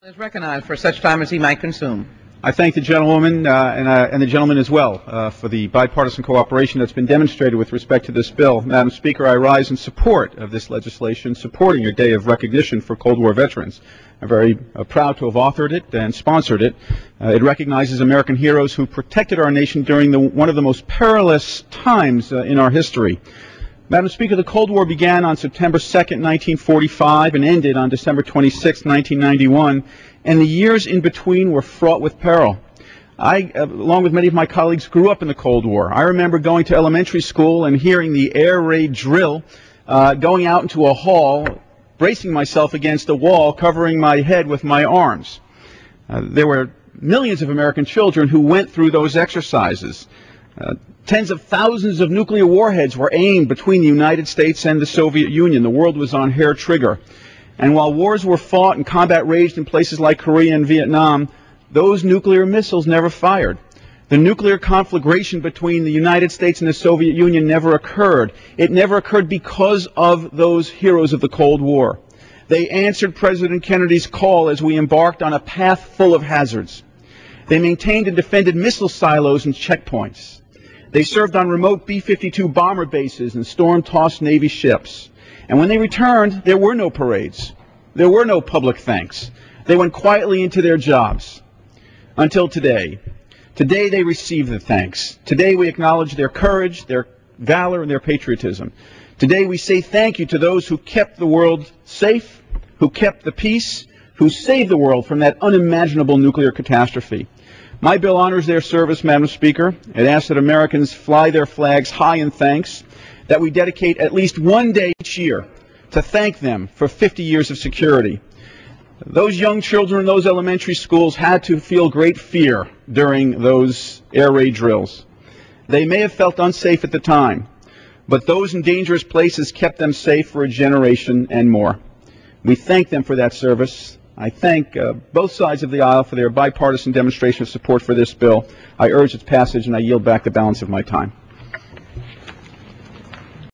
Is recognized for such time as he might consume. I thank the gentlewoman and the gentleman as well for the bipartisan cooperation that's been demonstrated with respect to this bill. Madam Speaker, I rise in support of this legislation, supporting your day of recognition for Cold War veterans. I'm very proud to have authored it and sponsored it. It recognizes American heroes who protected our nation during one of the most perilous times in our history. Madam Speaker, the Cold War began on September 2nd, 1945 and ended on December 26, 1991, and the years in between were fraught with peril. I, along with many of my colleagues, grew up in the Cold War. I remember going to elementary school and hearing the air raid drill, going out into a hall, bracing myself against a wall, covering my head with my arms. There were millions of American children who went through those exercises. Tens of thousands of nuclear warheads were aimed between the United States and the Soviet Union. The world was on hair trigger. And while wars were fought and combat raged in places like Korea and Vietnam, those nuclear missiles never fired. The nuclear conflagration between the United States and the Soviet Union never occurred. It never occurred because of those heroes of the Cold War. They answered President Kennedy's call as we embarked on a path full of hazards. They maintained and defended missile silos and checkpoints. They served on remote B-52 bomber bases and storm-tossed Navy ships. And when they returned, there were no parades. There were no public thanks. They went quietly into their jobs until today. Today they receive the thanks. Today we acknowledge their courage, their valor, and their patriotism. Today we say thank you to those who kept the world safe, who kept the peace, who saved the world from that unimaginable nuclear catastrophe. My bill honors their service, Madam Speaker. It asks that Americans fly their flags high in thanks, that we dedicate at least one day each year to thank them for 50 years of security. Those young children in those elementary schools had to feel great fear during those air raid drills. They may have felt unsafe at the time, but those in dangerous places kept them safe for a generation and more. We thank them for that service. I thank both sides of the aisle for their bipartisan demonstration of support for this bill. I urge its passage, and I yield back the balance of my time.